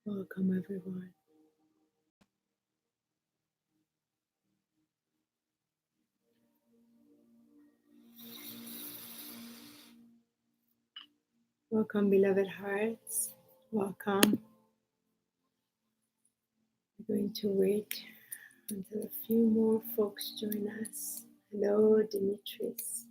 Welcome, everyone. Welcome, beloved hearts. Welcome. We're going to wait until a few more folks join us. Hello, Demetrius.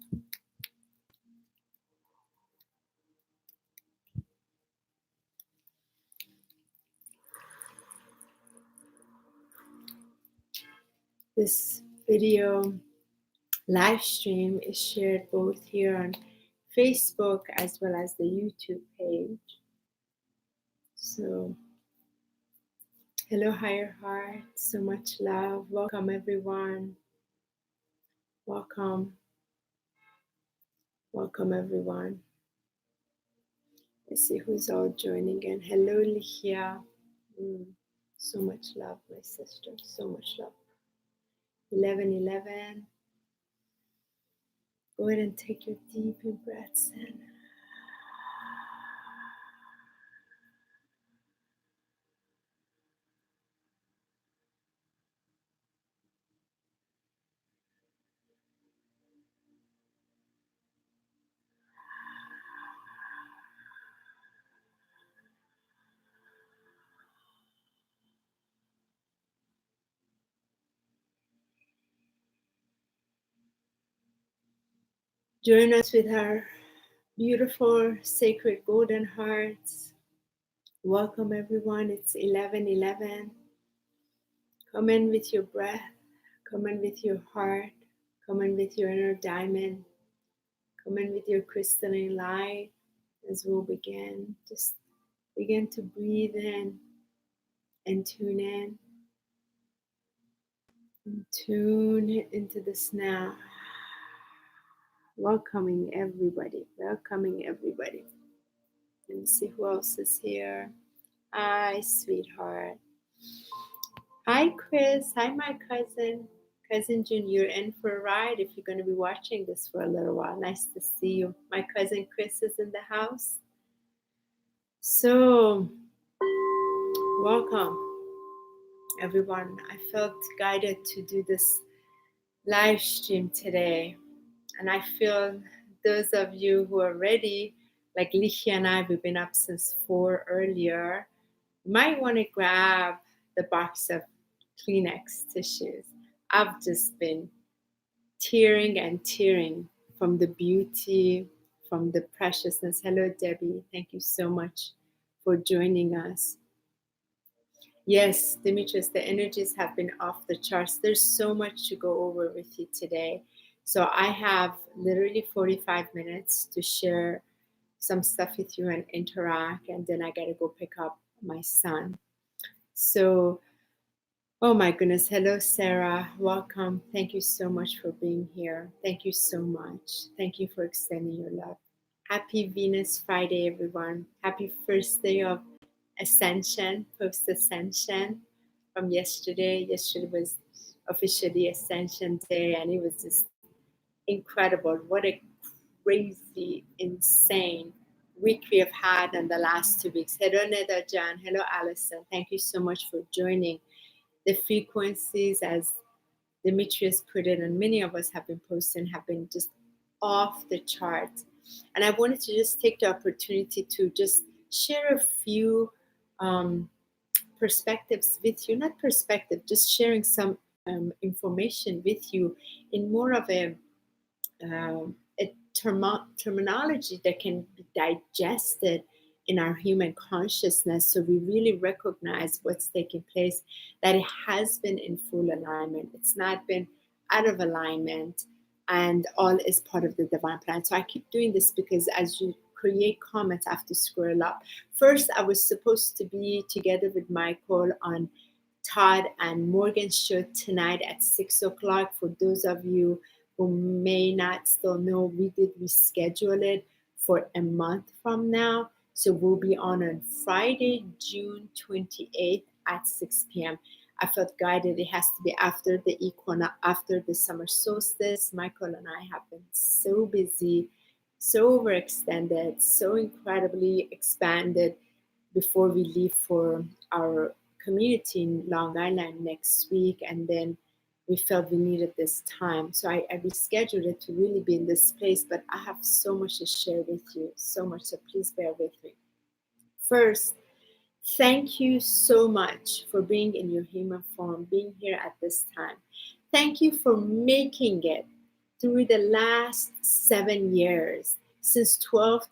This video live stream is shared both here on Facebook as well as the YouTube page. So, hello, higher heart. So much love. Welcome, everyone. Welcome. Welcome, everyone. Let's see who's all joining in. Hello, Lichia. So much love, my sister. So much love. 11:11. Go ahead and take your deep breaths in. Join us with our beautiful, sacred golden hearts. Welcome, everyone. It's 11:11. Come in with your breath. Come in with your heart. Come in with your inner diamond. Come in with your crystalline light. As we'll begin, just begin to breathe in and tune in. And tune into this now. Welcoming everybody. Welcoming everybody. Let me see who else is here. Hi, sweetheart. Hi, Chris. Hi, my cousin. Cousin June, you're in for a ride if you're going to be watching this for a little while. Nice to see you. My cousin Chris is in the house. So, welcome, everyone. I felt guided to do this live stream today. And I feel those of you who are ready, like Lichia and I, we've been up since 4 earlier, you might want to grab the box of Kleenex tissues. I've just been tearing and tearing from the beauty, from the preciousness. Hello, Debbie. Thank you so much for joining us. Yes, Demetrius, the energies have been off the charts. There's so much to go over with you today. So I have literally 45 minutes to share some stuff with you and interact, and then I gotta go pick up my son. So, oh my goodness, hello Sarah, welcome. Thank you so much for being here. Thank you so much. Thank you for extending your love. Happy Venus Friday, everyone. Happy first day of Ascension, post-Ascension from yesterday. Yesterday was officially Ascension Day, and it was just incredible. What a crazy, insane week we have had in the last 2 weeks. Hello, Neda Jan. Hello, Alison. Thank you so much for joining. The frequencies, as Demetrius put it, and many of us have been posting, have been just off the charts. And I wanted to just take the opportunity to just share a few perspectives with you. Not perspective, just sharing some information with you in more of a terminology that can be digested in our human consciousness, so we really recognize what's taking place, that it has been in full alignment. It's not been out of alignment, and all is part of the divine plan. So I keep doing this because as you create comments, I have to scroll up. First, I was supposed to be together with Michael on Todd and Morgan's show tonight at 6 o'clock. For those of you who may not still know, we did reschedule it for a month from now. So we'll be on Friday, June 28th at 6 p.m. I felt guided. It has to be after the equinox, after the summer solstice. Michael and I have been so busy, so overextended, so incredibly expanded before we leave for our community in Long Island next week, and then we felt we needed this time. So I rescheduled it to really be in this place, but I have so much to share with you, so much, so please bear with me. First, thank you so much for being in your human form, being here at this time. Thank you for making it through the last 7 years, since 12,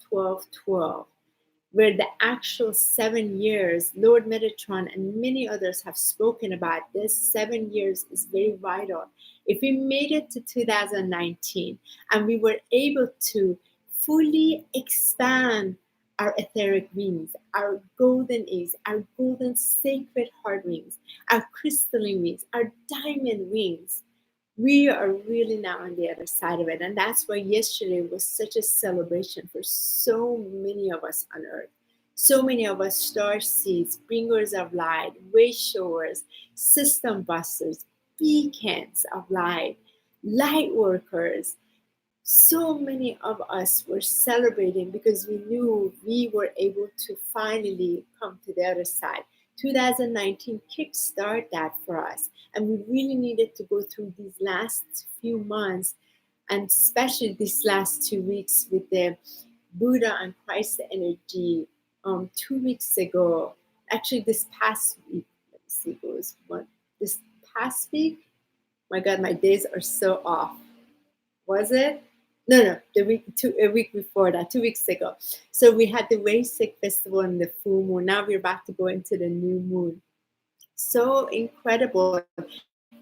where the actual 7 years, Lord Metatron and many others have spoken about this. 7 years is very vital. If we made it to 2019 and we were able to fully expand our etheric wings, our golden eggs, our golden sacred heart wings, our crystalline wings, our diamond wings, we are really now on the other side of it. And that's why yesterday was such a celebration for so many of us on earth. So many of us StarSeeds, bringers of light, way showers, system busters, beacons of light, light workers. So many of us were celebrating because we knew we were able to finally come to the other side. 2019 kickstart that for us, and we really needed to go through these last few months, and especially these last 2 weeks with the Buddha and Christ energy. 2 weeks ago, actually this past week, let me see, it was one this past week. My God, my days are so off. Was it? No, a week before that, 2 weeks ago. So we had the Waysick Festival and the full moon. Now we're about to go into the new moon. So incredible.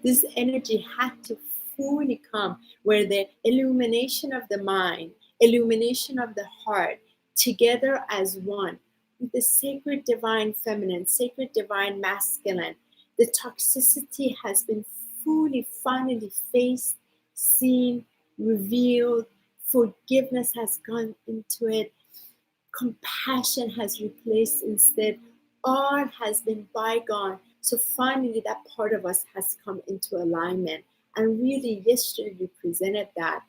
This energy had to fully come, where the illumination of the mind, illumination of the heart, together as one, with the sacred divine feminine, sacred divine masculine. The toxicity has been fully, finally faced, seen, revealed. Forgiveness has gone into it. Compassion has replaced instead. All has been bygone. So finally, that part of us has come into alignment. And really, yesterday we presented that.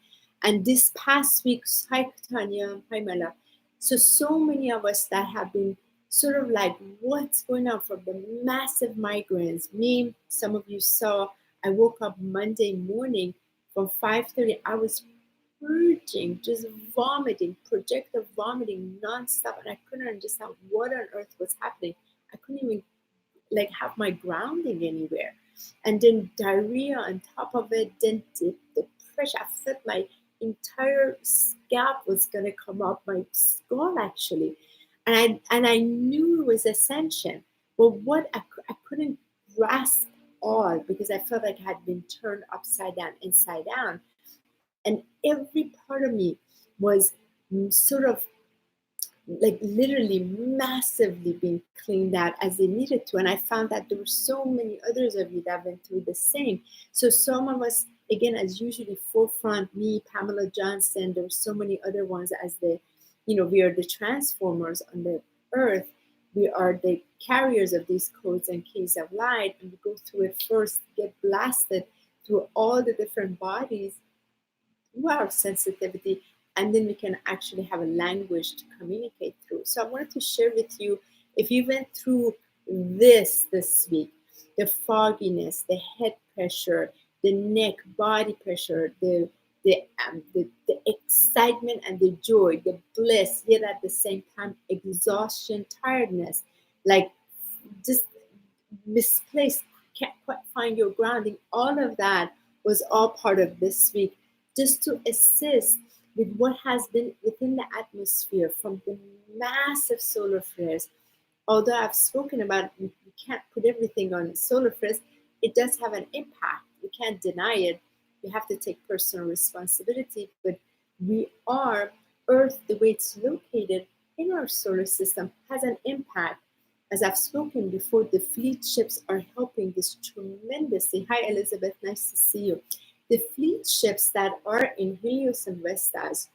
And this past week, hi Tanya, hi Mela. So many of us that have been sort of like, what's going on, from the massive migraines. Me, some of you saw, I woke up Monday morning from 5:30. I was purging, just vomiting, projective vomiting nonstop, and I couldn't understand what on earth was happening. I couldn't even like have my grounding anywhere, and then diarrhea on top of it. Then the pressure. I felt my entire scalp was gonna come up, my skull actually, and I knew it was Ascension, but what I couldn't grasp all, because I felt like I had been turned upside down, inside down. And every part of me was sort of like literally massively being cleaned out as they needed to. And I found that there were so many others of you that went through the same. So some of us, again, as usually forefront, me, Pamela Johnson, there were so many other ones as we are the transformers on the earth. We are the carriers of these codes and keys of light, and we go through it first, get blasted through all the different bodies, our sensitivity, and then we can actually have a language to communicate through. So I wanted to share with you, if you went through this week, the fogginess, the head pressure, the neck, body pressure, the excitement and the joy, the bliss, yet at the same time exhaustion, tiredness, like just misplaced, can't quite find your grounding, all of that was all part of this week, just to assist with what has been within the atmosphere from the massive solar flares. Although I've spoken about we can't put everything on solar flares, it does have an impact. We can't deny it. We have to take personal responsibility. But we are, Earth, the way it's located in our solar system, has an impact. As I've spoken before, the fleet ships are helping this tremendously. Hi, Elizabeth. Nice to see you. The fleet ships that are in Helios and Vestas,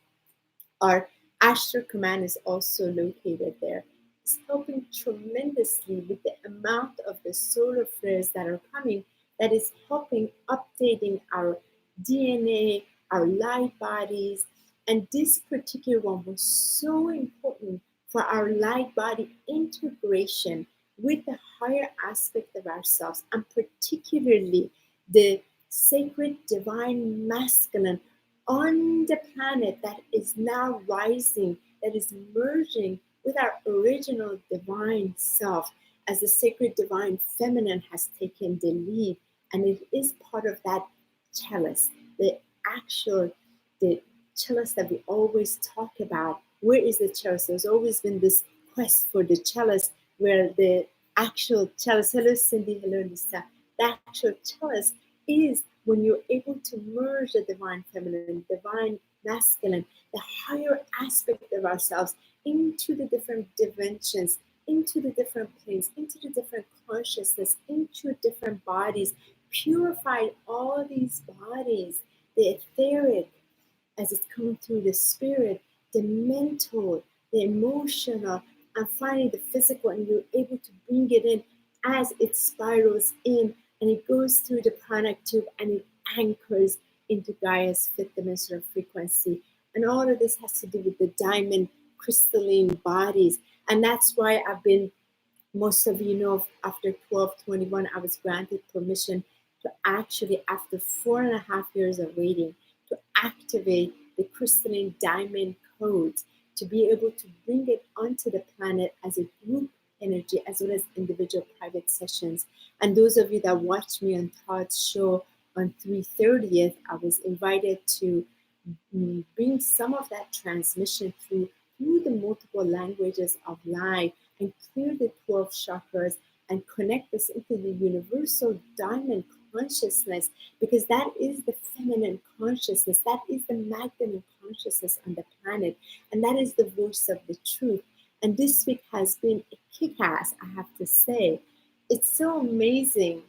our Astro Command is also located there. It's helping tremendously with the amount of the solar flares that are coming, that is helping updating our DNA, our light bodies. And this particular one was so important for our light body integration with the higher aspect of ourselves, and particularly the sacred divine masculine on the planet that is now rising, that is merging with our original divine self, as the sacred divine feminine has taken the lead, and it is part of that chalice, the chalice that we always talk about. Where is the chalice? There's always been this quest for the chalice, where the actual chalice, hello Cindy, hello Lisa, the actual chalice is when you're able to merge the divine feminine, divine masculine, the higher aspect of ourselves into the different dimensions, into the different planes, into the different consciousness, into different bodies, purify all these bodies, the etheric, as it's coming through the spirit, the mental, the emotional, and finally the physical, and you're able to bring it in as it spirals in and it goes through the pranic tube and it anchors into Gaia's fifth dimensional frequency. And all of this has to do with the diamond crystalline bodies. And that's why I've been, most of you know, after 12/21, I was granted permission to actually, after 4.5 years of waiting, to activate the crystalline diamond codes, to be able to bring it onto the planet as a group energy, as well as individual private sessions. And those of you that watched me on Todd's show on 3/30th, I was invited to bring some of that transmission through the multiple languages of life, and clear the 12 chakras and connect us into the universal diamond consciousness, because that is the feminine consciousness, that is the Magdalene consciousness on the planet, and that is the voice of the truth. And this week has been a kick-ass, I have to say. It's so amazing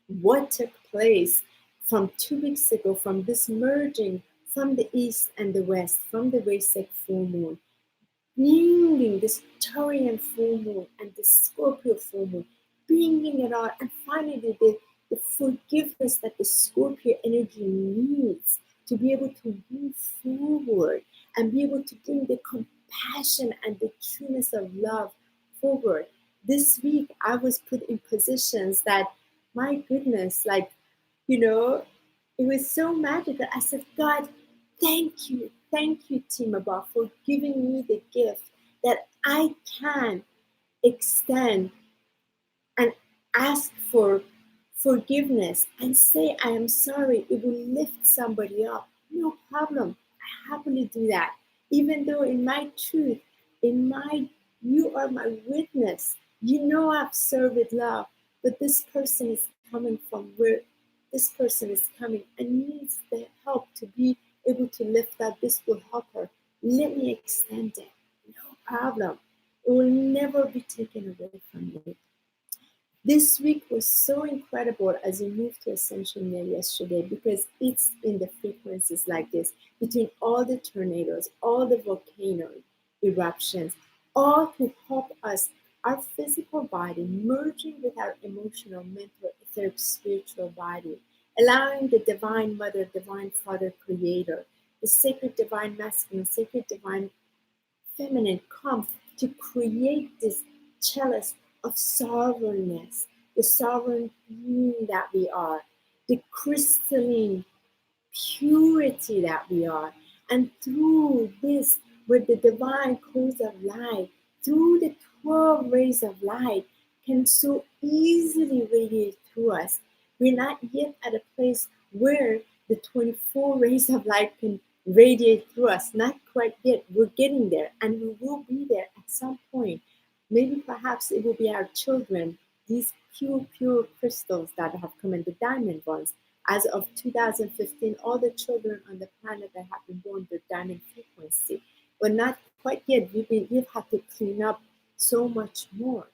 what took place from 2 weeks ago, from this merging from the east and the west, from the Vedic full moon, bringing this Taurian full moon and the Scorpio full moon, bringing it all, and finally the forgiveness that the Scorpio energy needs to be able to move forward and be able to bring the compassion and the trueness of love forward. This week, I was put in positions that, my goodness, like, it was so magical. I said, God, thank you, Team Abba, for giving me the gift that I can extend and ask for forgiveness and say I am sorry. It will lift somebody up. No problem. I happily do that. Even though in my truth, you are my witness. You know I've served with love, but this person is coming from where this person is coming and needs the help to be able to lift that. This will help her. Let me extend it. No problem. It will never be taken away from me. This week was so incredible as we moved to Ascension yesterday, because it's in the frequencies like this, between all the tornadoes, all the volcano eruptions, all to help us, our physical body merging with our emotional, mental, etheric, spiritual body, allowing the Divine Mother, Divine Father, Creator, the sacred divine masculine, sacred divine feminine come to create this chalice of sovereignness, the sovereign being that we are, the crystalline purity that we are. And through this, with the divine codes of light, through the 12 rays of light, can so easily radiate through us. We're not yet at a place where the 24 rays of light can radiate through us. Not quite yet. We're getting there, and we will be there at some point. Maybe perhaps it will be our children, these pure crystals that have come in, the diamond ones. As of 2015, all the children on the planet that have been born with diamond frequency, but not quite yet. We've had to clean up so much more.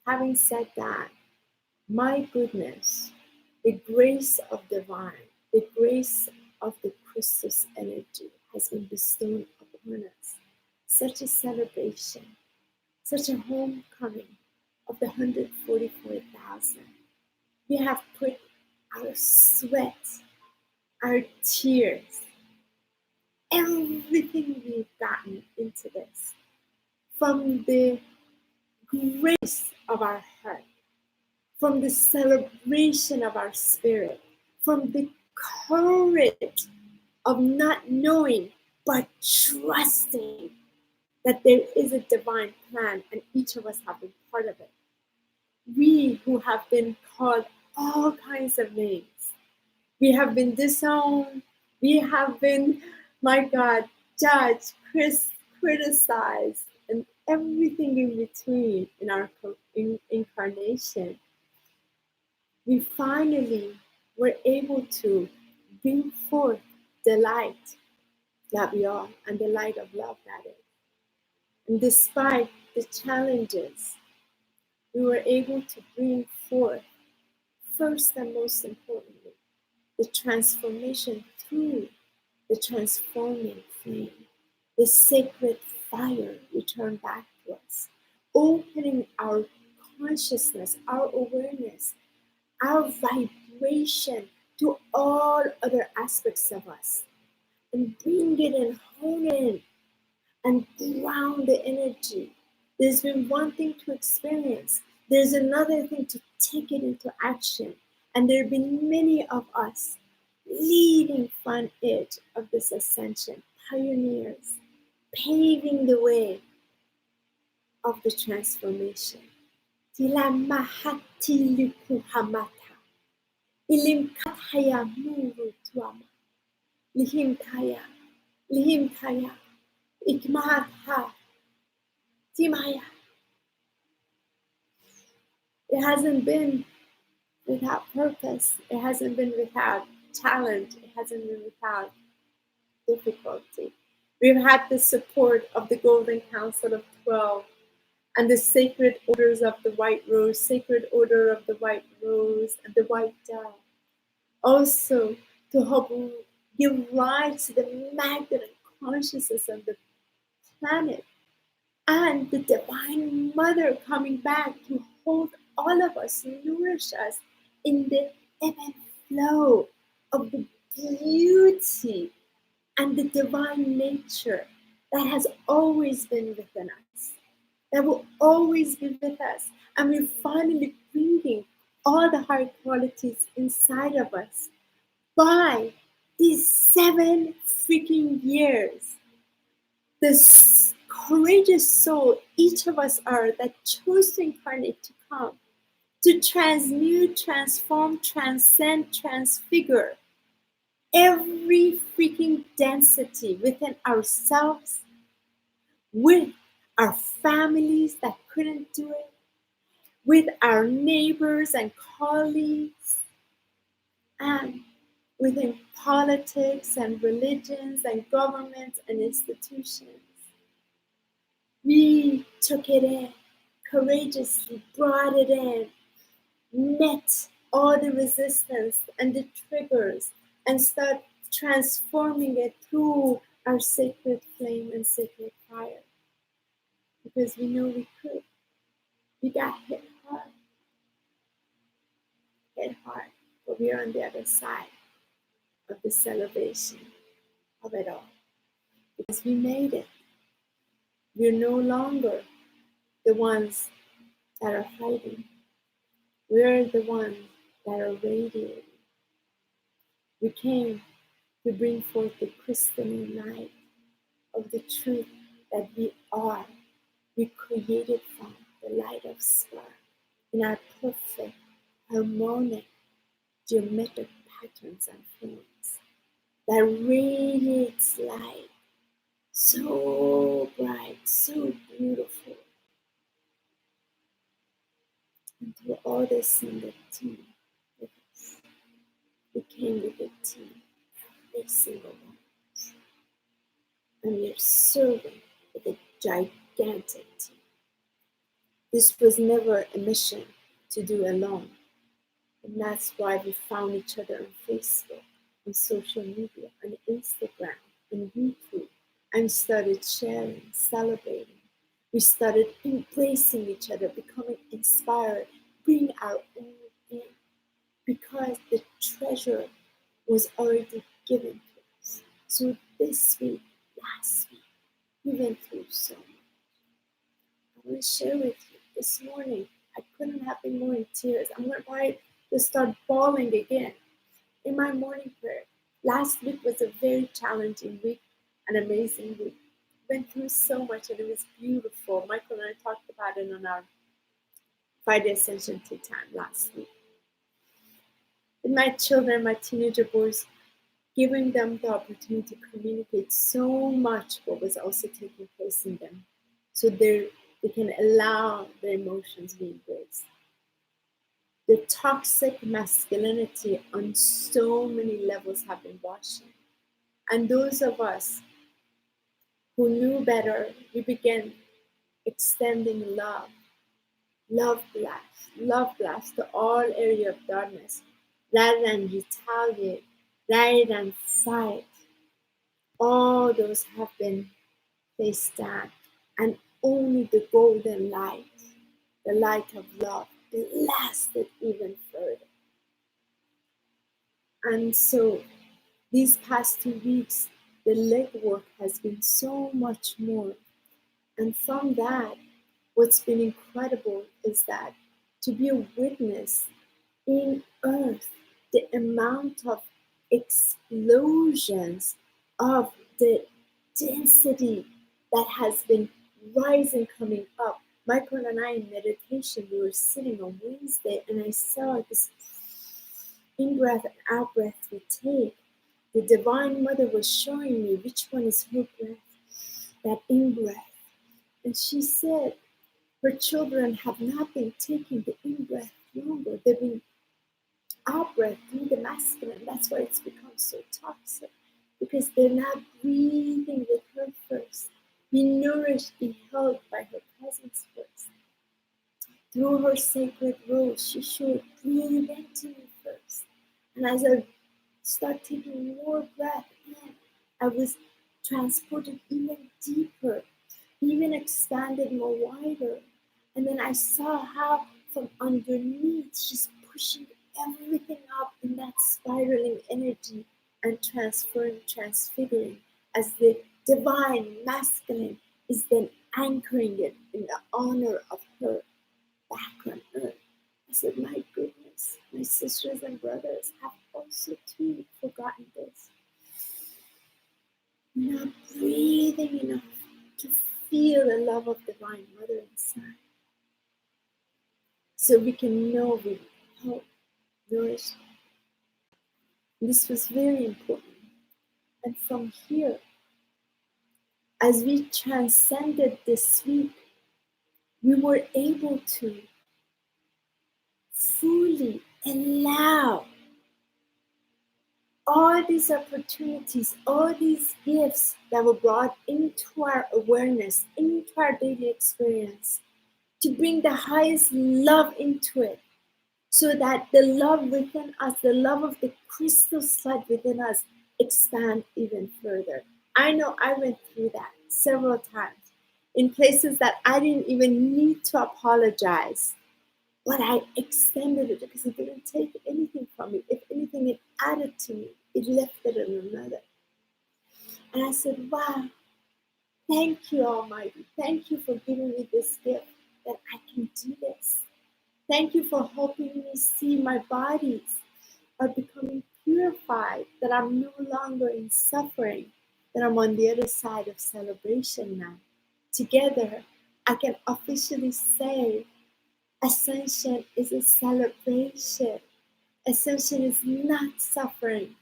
Having said that, my goodness, the grace of divine, the grace of the Kristos energy has been bestowed upon us. Such a celebration, such a homecoming of the 144,000. We have put our sweat, our tears, everything we've gotten into this. From the grace of our heart, from the celebration of our spirit, from the courage of not knowing but trusting that there is a divine plan and each of us have been part of it. We who have been called all kinds of names, we have been disowned, we have been, my God, judged, criticized, and everything in between in our incarnation. We finally were able to bring forth the light that we are and the light of love that is. And despite the challenges, we were able to bring forth, first and most importantly, the transformation through the transforming flame, the sacred fire returned back to us, opening our consciousness, our awareness, our vibration to all other aspects of us, and bring it and hone in and ground the energy. There's been one thing to experience, there's another thing to take it into action. And there have been many of us leading front edge of this ascension, pioneers, paving the way of the transformation. Tila mahati likuhamata. Ilim kathaya muru tuama. Lihim kaya. Ikmaha. Timaya. It hasn't been without purpose. It hasn't been without challenge. It hasn't been without difficulty. We've had the support of the Golden Council of 12 and the sacred orders of the White Rose, sacred order of the White Rose and the White Dove. Also to help give rise to the Magdalene consciousness of the planet and the Divine Mother coming back to hold all of us, nourish us in the ebb and flow of the beauty and the divine nature that has always been within us, that will always be with us. And we're finally bringing all the high qualities inside of us by these 7 freaking years. This courageous soul each of us are that chose to incarnate to come, to transmute, transform, transcend, transfigure every freaking density within ourselves, with our families that couldn't do it, with our neighbors and colleagues, and within politics and religions and governments and institutions. We took it in, courageously brought it in, met all the resistance and the triggers, and start transforming it through our sacred flame and sacred fire. Because we know we could. We got hit hard, but we're on the other side of the celebration of it all. Because we made it. We're no longer the ones that are fighting. We're the ones that are radiating. We came to bring forth the crystalline light of the truth that we are. We created from the light of spark in our perfect, harmonic, geometric patterns and forms that radiates light so bright, so beautiful. And through all this in the team with us, we came with a team, every single one. And we're serving with a gigantic team. This was never a mission to do alone. And that's why we found each other on Facebook, on social media, on Instagram, on YouTube, and started sharing, celebrating. We started embracing each other, becoming inspired, bring our own in, because the treasure was already given to us. So this week, last week, we went through so much. I want to share with you this morning, I couldn't have been more in tears. I'm going to probably just start bawling again in my morning prayer. Last week was a very challenging week, an amazing week. Went through so much and it was beautiful. Michael and I talked about it on our Friday Ascension tea time last week. With my children, my teenager boys, giving them the opportunity to communicate so much what was also taking place in them. So they can allow their emotions be embraced. The toxic masculinity on so many levels have been washing. And those of us who knew better, we began extending love blast to all area of darkness, rather than retaliate, rather than fight. All those have been placed down, and only the golden light, the light of love, blasted even further. And so these past 2 weeks, the legwork has been so much more. And from that, what's been incredible is that to be a witness in Earth, the amount of explosions of the density that has been rising, coming up. Michael and I in meditation, we were sitting on Wednesday and I saw this in-breath and out-breath we take. The Divine Mother was showing me which one is her breath, that in-breath. And she said her children have not been taking the in-breath longer. They've been out-breath through the masculine. That's why it's become so toxic, because they're not breathing with her first. Be nourished, be held by her presence first. Through her sacred rose, she showed, breathe into me first. And as I start taking more breath in, I was transported even deeper, even expanded more wider. And then I saw how from underneath she's pushing everything up in that spiraling energy and transferring, transfiguring, as the divine masculine is then anchoring it in the honor of her back on earth. I said, my goodness, my sisters and brothers have also too forgotten this. Not breathing enough to feel the love of Divine Mother inside. So we can know we help nourish. This was very important. And from here, as we transcended this week, we were able to fully allow all these opportunities, all these gifts that were brought into our awareness, into our daily experience, to bring the highest love into it, so that the love within us, the love of the Kristos light within us, expand even further. I know I went through that several times in places that I didn't even need to apologize, but I extended it because it didn't take anything from me. If anything, it added to me. It lifted another. And I said, wow, thank you, Almighty. Thank you for giving me this gift that I can do this. Thank you for helping me see my bodies are becoming purified, that I'm no longer in suffering, that I'm on the other side of celebration now. Together, I can officially say Ascension is a celebration. Ascension is not suffering.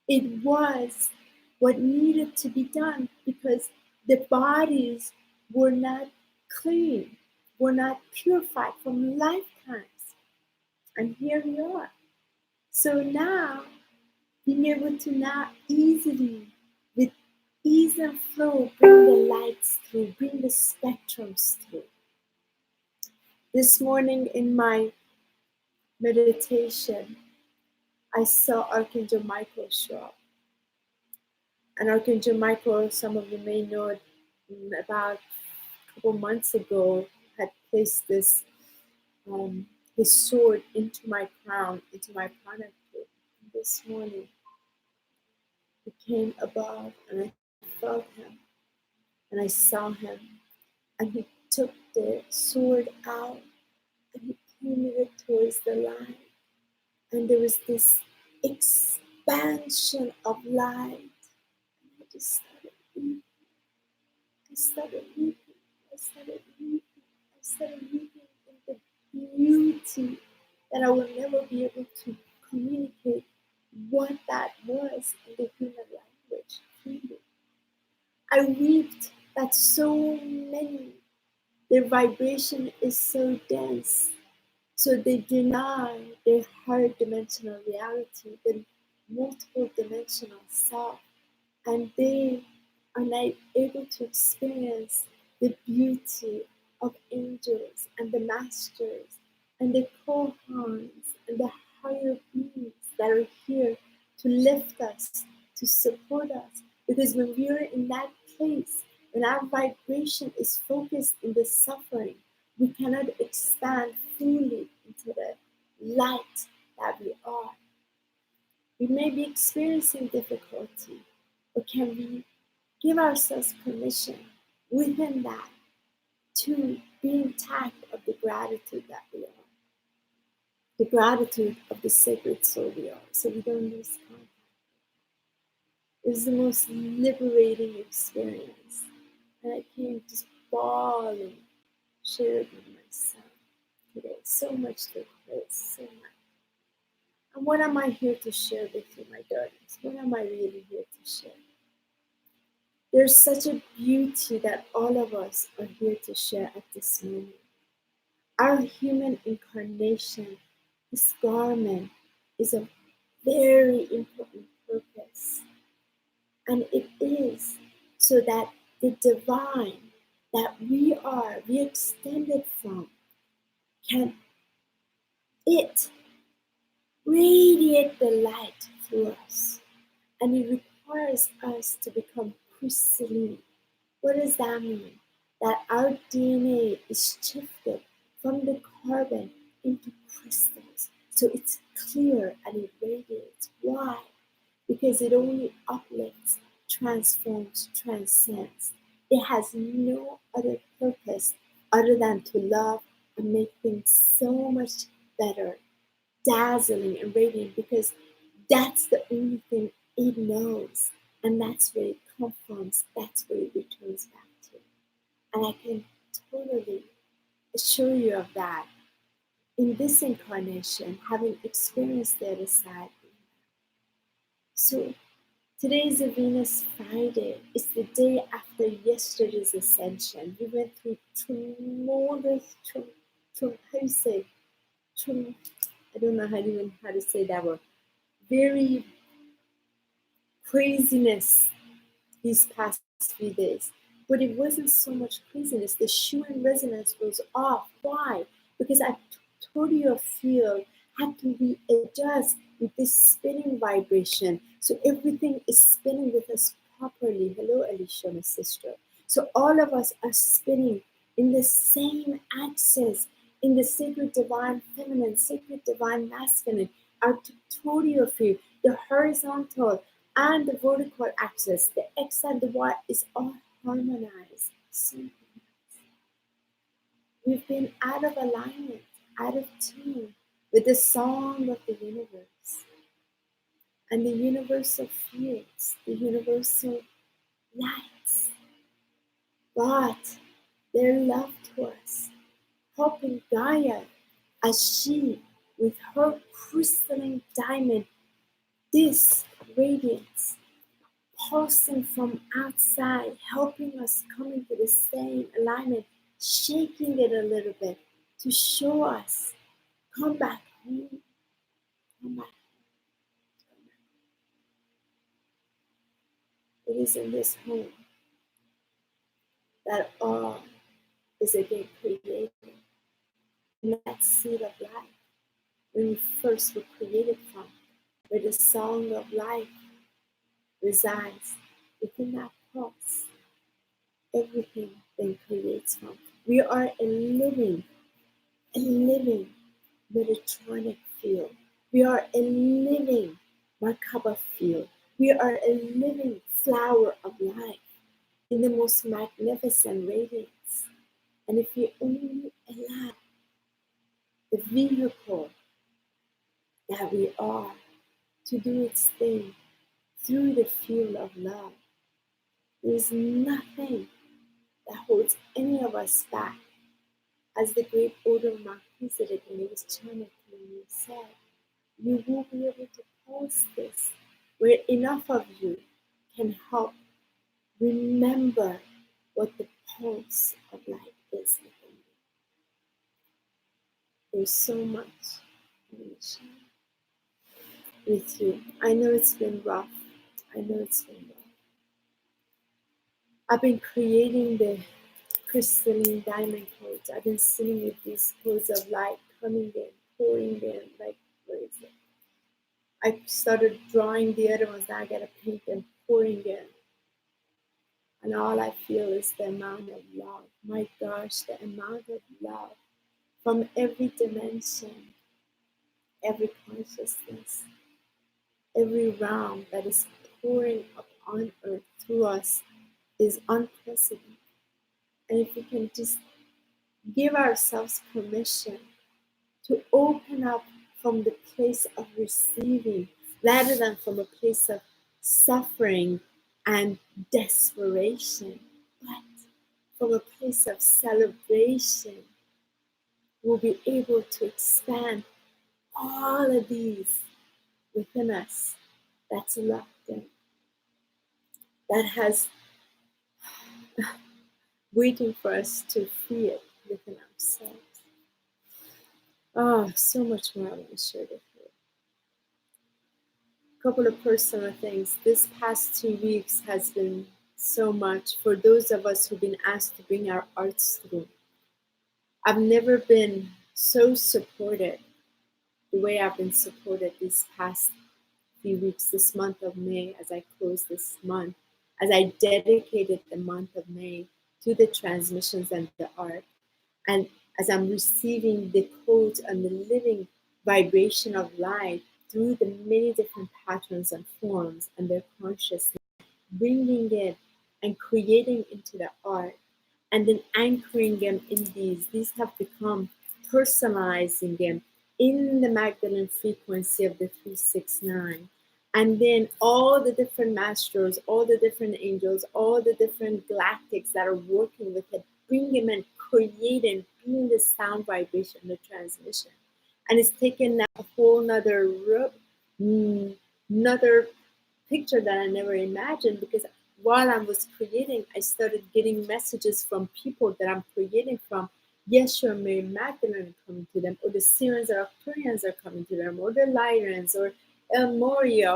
It was what needed to be done because the bodies were not clean, were not purified from lifetimes. And here we are. So now, being able to now easily, with ease and flow, bring the lights through, bring the spectrums through. This morning in my meditation, I saw Archangel Michael show up. And Archangel Michael, some of you may know it, about a couple months ago, had placed this his sword into my crown, into my prana pit. This morning, he came above, and I felt him, and I saw him, and he took their sword out and he pointed it towards the line. And there was this expansion of light. And I just started weeping. I started weeping. I started weeping. I started weeping in the beauty that I will never be able to communicate what that was in the human language. Really. I wept that so many, their vibration is so dense, so they deny their higher dimensional reality, the multiple dimensional self, and they are not able to experience the beauty of angels and the masters and the kohans and the higher beings that are here to lift us, to support us. Because when we are in that place, when our vibration is focused in the suffering, we cannot expand fully into the light that we are. We may be experiencing difficulty, but can we give ourselves permission within that to be intact of the gratitude that we are, the gratitude of the sacred soul we are, so we don't lose contact. It was the most liberating experience, and I came just bawling, shared with my son today. So much took place, so much. And what am I here to share with you, my darlings? What am I really here to share? There's such a beauty that all of us are here to share at this moment. Our human incarnation, this garment, is a very important purpose. And it is so that the divine that we extended from, can it radiate the light through us. And it requires us to become crystalline. What does that mean? That our DNA is shifted from the carbon into crystals. So it's clear and it radiates. Why? Because it only uplifts, transforms, transcends. It has no other purpose other than to love and make things so much better, dazzling and radiant, because that's the only thing it knows. And that's where it comes from. That's where it returns back to. And I can totally assure you of that in this incarnation, having experienced the other side. So today is a Venus Friday. It's the day after yesterday's Ascension. We went through tremendous, how do you say? I don't know how to say that word. Very craziness these past few days. But it wasn't so much craziness. The Schumann resonance was off. Why? Because our total field had to readjust with this spinning vibration. So everything is spinning with us properly. Hello, Alicia, my sister. So all of us are spinning in the same axis, in the sacred divine feminine, sacred divine masculine, our tutorial field, the horizontal and the vertical axis, the X and the Y is all harmonized, synchronized. We've been out of alignment, out of tune with the song of the universe and the universal fields, the universal lights. But their love to us, helping Gaia as she, with her crystalline diamond, this radiance, pulsing from outside, helping us come into the same alignment, shaking it a little bit to show us, come back home, come back. It is in this home that all is again created. In that seed of life, when we first were created from, where the song of life resides within that pulse, everything then creates from. We are a living Mediterranean field. We are a living Merkaba field. We are a living flower of life in the most magnificent radiance. And if we only allow the vehicle that we are to do its thing through the field of love, there is nothing that holds any of us back. As the great Order Melchizedek, when he was channeled through me, said, you will be able to pause this, where enough of you can help remember what the pulse of life is within you. There's so much I want to share with you. I know it's been rough. I've been creating the crystalline diamond codes. I've been sitting with these codes of light coming in, pouring in, like, where is it? I started drawing the other ones, now I gotta paint them, pouring in. And all I feel is the amount of love. My gosh, the amount of love from every dimension, every consciousness, every realm that is pouring up on earth through us is unprecedented. And if we can just give ourselves permission to open up from the place of receiving rather than from a place of suffering and desperation, but from a place of celebration, we'll be able to expand all of these within us that's locked in, that has waiting for us to free it within ourselves. Oh, so much more I want to share with you. A couple of personal things. This past 2 weeks has been so much for those of us who've been asked to bring our arts through. I've never been so supported the way I've been supported these past few weeks, this month of May, as I close this month, as I dedicated the month of May to the transmissions and the art. And as I'm receiving the codes and the living vibration of light through the many different patterns and forms and their consciousness, bringing it and creating into the art, and then anchoring them in these have become personalizing them in the Magdalene frequency of the 369. And then all the different masters, all the different angels, all the different galactics that are working with it, bring them and creating, being the sound vibration, the transmission. And it's taken a whole nother picture that I never imagined, because while I was creating, I started getting messages from people that I'm creating from. Yeshua, Mary Magdalene coming to them, or the Syrians or Arcturians are coming to them, or the Lyrians, or El Moria,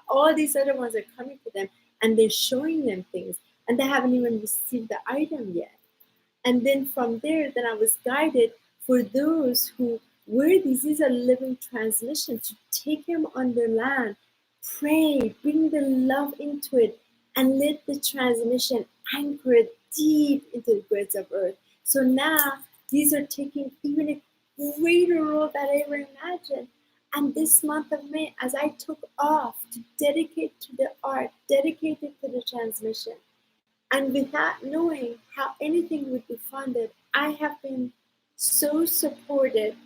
all these other ones are coming to them, and they're showing them things, and they haven't even received the item yet. And then from there, then I was guided for those who, where this is a living transmission, to take them on their land, pray, bring the love into it, and let the transmission anchor it deep into the grids of earth. So now these are taking even a greater role than I ever imagined. And this month of May, as I took off to dedicate to the art, dedicated to the transmission, and without knowing how anything would be funded, I have been so supported.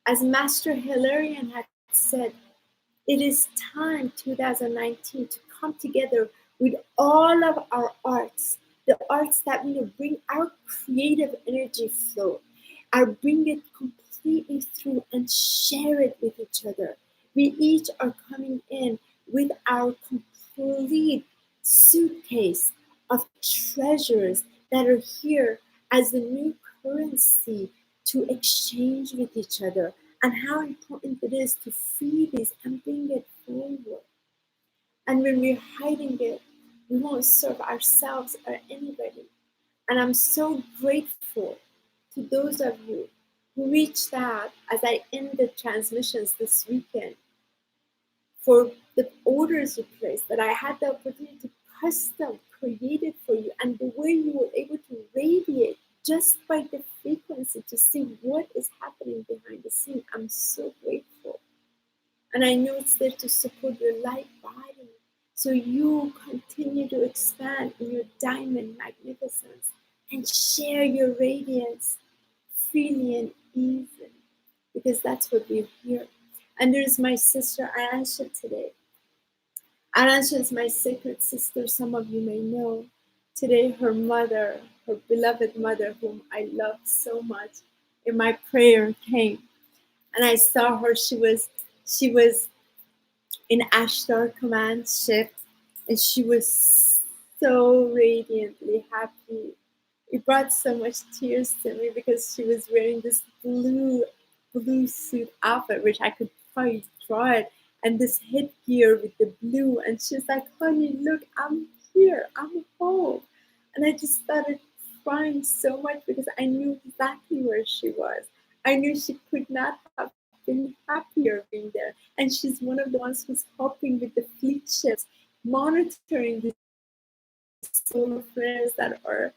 As Master Hilarion had said, it is time, 2019, to come together with all of our arts, the arts that will bring our creative energy flow, bring it completely through and share it with each other. We each are coming in with our complete suitcase of treasures that are here as the new currency to exchange with each other, and how important it is to free this and bring it forward. And when we're hiding it, we won't serve ourselves or anybody. And I'm so grateful to those of you who reached out as I end the transmissions this weekend for the orders you placed, that I had the opportunity to custom create it for you, and the way you were able to radiate just by the frequency to see what is happening behind the scene. I'm so grateful. And I know it's there to support your light body, so you continue to expand in your diamond magnificence, and share your radiance freely and easily, because that's what we're here. And there's my sister Arantxa today. Arantxa is my sacred sister, some of you may know. Today, her mother, her beloved mother, whom I love so much, in my prayer came, and I saw her. She was in Ashtar Command ship, and she was so radiantly happy. It brought so much tears to me because she was wearing this blue suit outfit, which I could probably draw it, and this headgear with the blue. And she's like, "Honey, look, I'm here. I'm home." And I just started crying so much because I knew exactly where she was. I knew she could not have been happier being there. And she's one of the ones who's helping with the fleet ships, monitoring the solar flares that are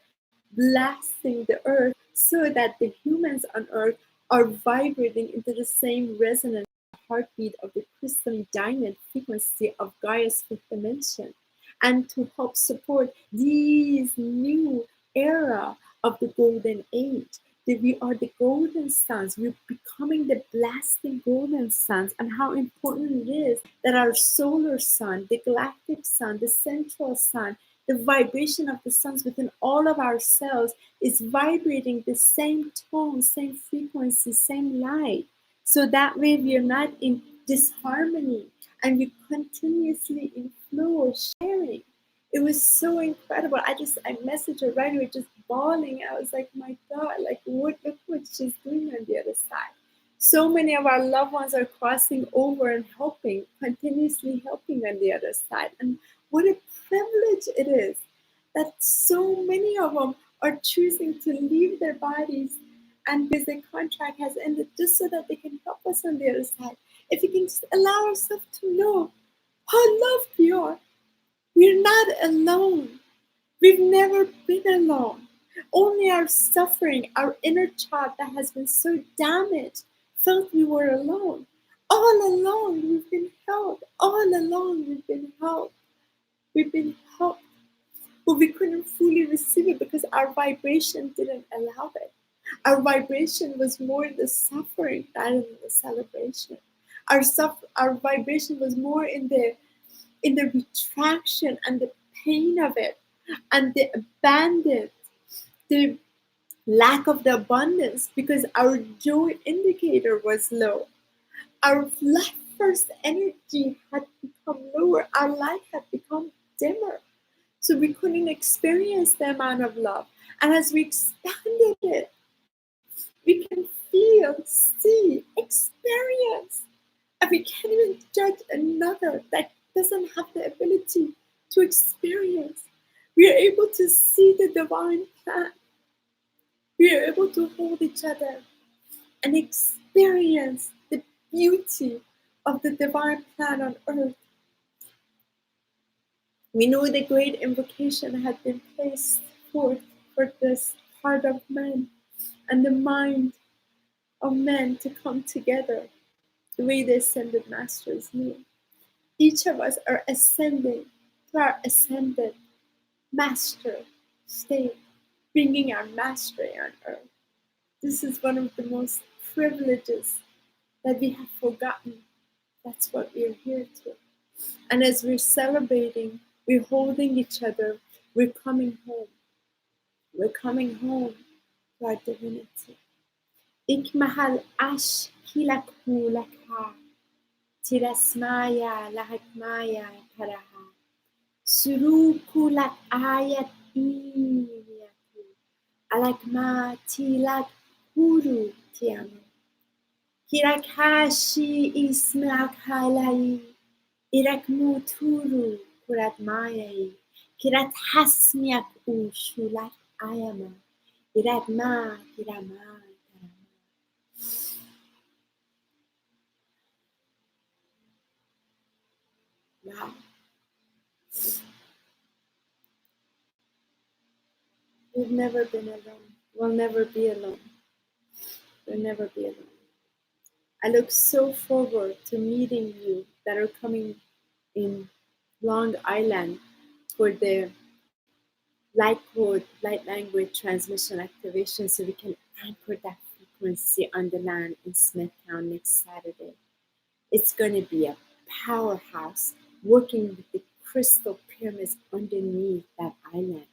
blasting the earth so that the humans on earth are vibrating into the same resonance heartbeat of the crystalline diamond frequency of Gaia's fifth dimension, and to help support these new era of the golden age. That we are the golden suns. We're becoming the blasting golden suns, and how important it is that our solar sun, the galactic sun, the central sun, the vibration of the suns within all of our cells is vibrating the same tone, same frequency, same light. So that way we are not in disharmony, and we continuously in flow, sharing. It was so incredible. I messaged her right away, just bawling. I was like, my God, like look what she's doing on the other side. So many of our loved ones are crossing over and helping, continuously helping on the other side. And what a privilege it is that so many of them are choosing to leave their bodies, and because their contract has ended, just so that they can help us on the other side. If we can just allow ourselves to know how loved we are, we're not alone. We've never been alone. Only our suffering, our inner child that has been so damaged, felt we were alone. All along, we've been held. All along, we've been held. We've been helped, but we couldn't fully receive it because our vibration didn't allow it. Our vibration was more in the suffering rather than the celebration. Our vibration was more in the retraction and the pain of it, and the abandon, the lack of the abundance, because our joy indicator was low. Our life force energy had become lower. Our light had become dimmer. So we couldn't experience the amount of love. And as we expanded it, we can feel, see, experience. And we can't even judge another that doesn't have the ability to experience. We are able to see the divine plan. We are able to hold each other and experience the beauty of the divine plan on earth. We know the great invocation had been placed forth for this heart of man and the mind of men to come together the way the ascended masters knew. Each of us are ascending to our ascended master state, bringing our mastery on earth. This is one of the most privileges that we have forgotten. That's what we're here to. And as we're celebrating, we're holding each other, we're coming home. We're coming home to our divinity. Ik mahal ash kilak hulaka, tirasmaya lahakmaya paraha, surukulak ayat iniyaku, alakma tilak huru tiamu. Kirakashi ismakalai, irakmuturu kuratmayai, kirat hasmiak ushulat ayama, iratma kirama. Wow. We've never been alone. We'll never be alone. We'll never be alone. I look so forward to meeting you that are coming in Long Island for the light code, light language transmission activation so we can anchor that frequency on the land in Smithtown next Saturday. It's going to be a powerhouse working with the crystal pyramids underneath that island.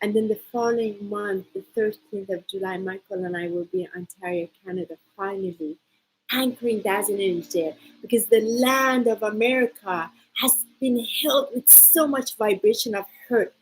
And then the following month, the 13th of July, Michael and I will be in Ontario, Canada, finally anchoring that energy there because the land of America has been held with so much vibration of hurt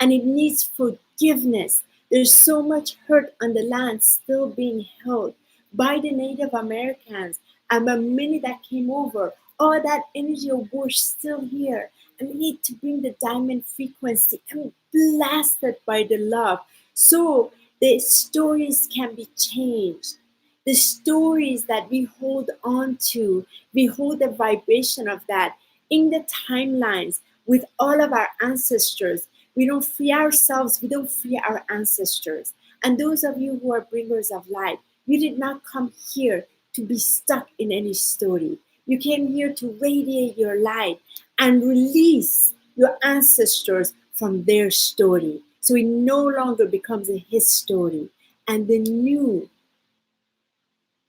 and it needs forgiveness. There's so much hurt on the land still being held by the Native Americans and the many that came over. All that energy of war is still here. And we need to bring the diamond frequency and blast it by the love so the stories can be changed. The stories that we hold on to, we hold the vibration of that in the timelines with all of our ancestors. We don't free ourselves, we don't free our ancestors. And those of you who are bringers of light, you did not come here to be stuck in any story. You came here to radiate your light and release your ancestors from their story. So it no longer becomes a his story. And the new,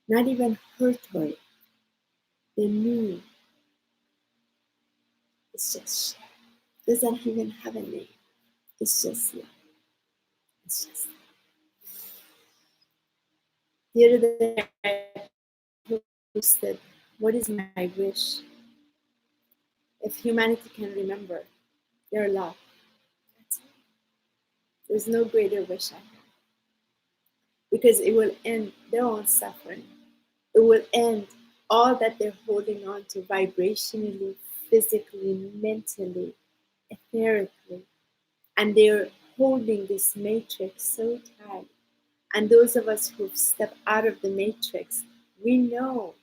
not even her story, the new is just share. Doesn't even have a name. It's just love. It's just love. The other day I posted, what is my wish? If humanity can remember their love, that's it. There's no greater wish I have. Because it will end their own suffering. It will end all that they're holding on to vibrationally, physically, mentally, etherically. And they're holding this matrix so tight. And those of us who've stepped out of the matrix, we know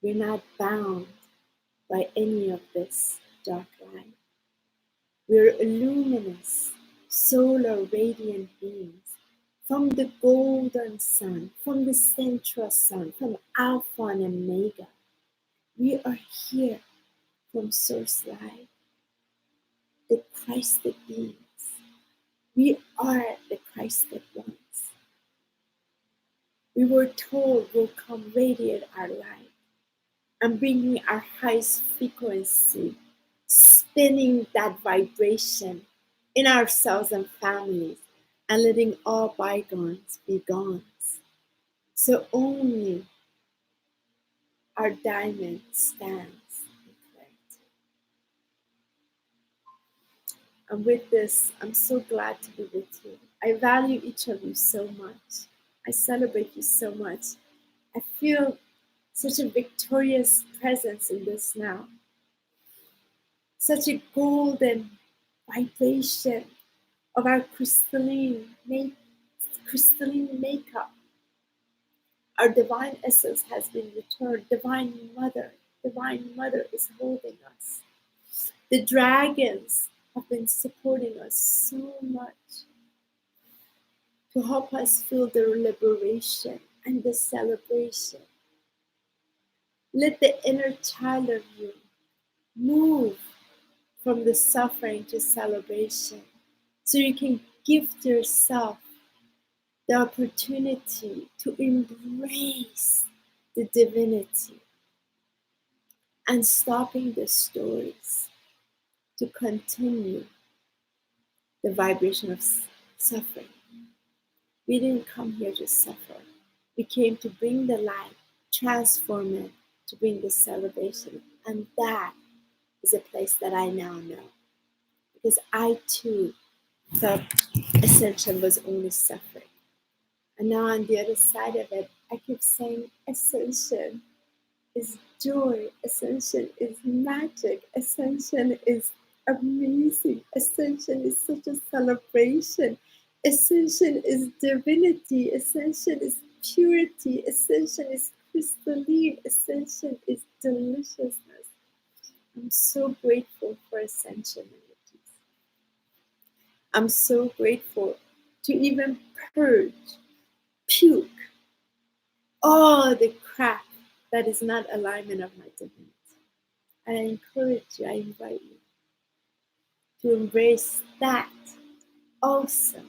we're not bound by any of this dark light. We're luminous, solar radiant beings from the golden sun, from the central sun, from Alpha and Omega. We are here from Source Light, the Christed beings. We are the Christed ones. We were told we'll come radiate our light and bringing our highest frequency, spinning that vibration in ourselves and families, and letting all bygones be gone. So only our diamond stands in clarity. And with this, I'm so glad to be with you. I value each of you so much. I celebrate you so much. I feel such a victorious presence in this now. Such a golden vibration of our crystalline makeup. Our divine essence has been returned. Divine Mother is holding us. The dragons have been supporting us so much to help us feel the liberation and the celebration. Let the inner child of you move from the suffering to celebration so you can gift yourself the opportunity to embrace the divinity and stopping the stories to continue the vibration of suffering. We didn't come here to suffer. We came to bring the light, transform it, to bring the celebration. And that is a place that I now know. Because I too thought Ascension was only suffering. And now on the other side of it, I keep saying Ascension is joy. Ascension is magic. Ascension is amazing. Ascension is such a celebration. Ascension is divinity. Ascension is purity. Ascension is crystalline. Ascension is deliciousness. I'm so grateful for Ascension energies. I'm so grateful to even purge, puke all the crap that is not alignment of my divinity. And I encourage you, I invite you to embrace that, also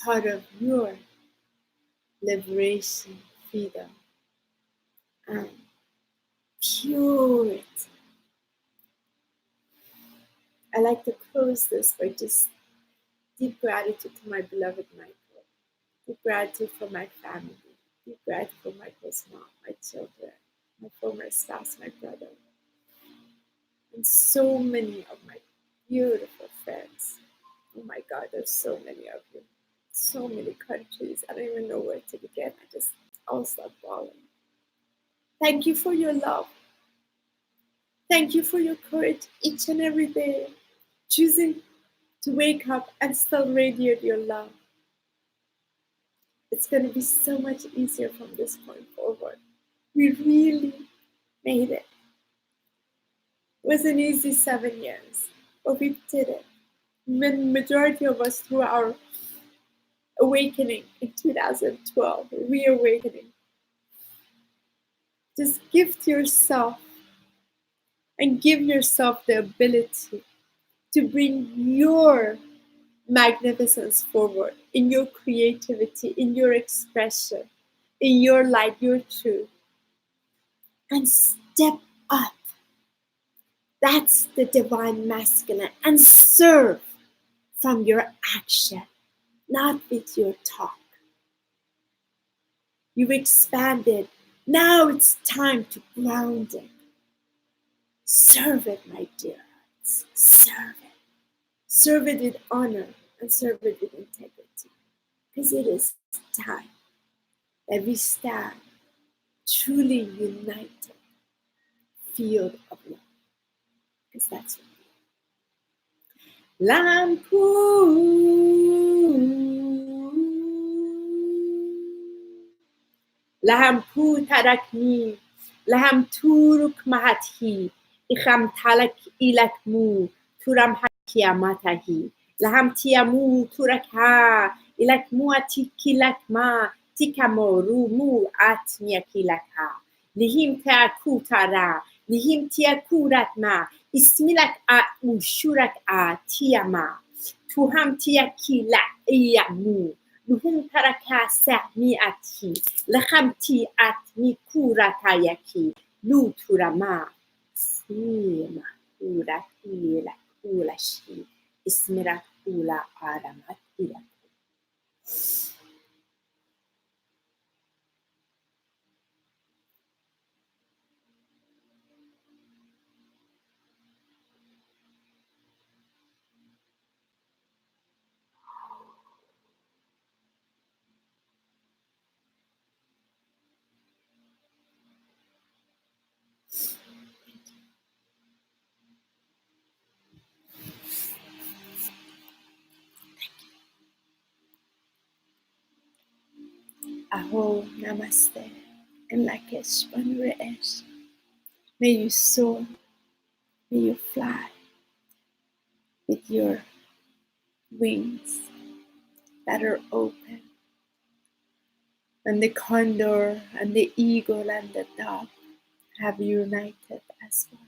part of your liberation, freedom, and purity. I like to close this by just deep gratitude to my beloved Michael, deep gratitude for my family, deep gratitude for Michael's mom, my children, my former spouse, my brother, and so many of my beautiful friends. Oh my God, there's so many of you. So many countries. I don't even know where to begin. I'll start bawling. Thank you for your love. Thank you for your courage each and every day. Choosing to wake up and still radiate your love. It's going to be so much easier from this point forward. We really made it. It wasn't easy 7 years, but we did it. Majority of us through our awakening in 2012, reawakening. Just gift yourself and give yourself the ability to bring your magnificence forward in your creativity, in your expression, in your light, your truth, and step up. That's the divine masculine, and serve from your action, not with your talk. You've expanded. Now it's time to ground it. Serve it, my dear hearts. Serve it. Serve it with honor and serve it with integrity. Because it is time that we stand truly united field of love. Because that's what we are. Lampu tarakni, Laham turuk mahathi, Ikham talak ilakmu, Turam hakiamatahi, Laham tiamu turakha, Ilakmu atikilakma, Tikamo rumu atmiakilaka, Lihim teakutara, Lihim tiakuratma, Ismilak a ushurak a tiama, Tuham tiakila iyamu. Luhum taraka sahmi ati, Lachamti at mikuratayaki, Luturama, Sima uraki la ulashi, Ismirakula aramatila. Aho namaste, and Lakesh Banreesh. May you soar, may you fly with your wings that are open, and the condor and the eagle and the dove have united as one.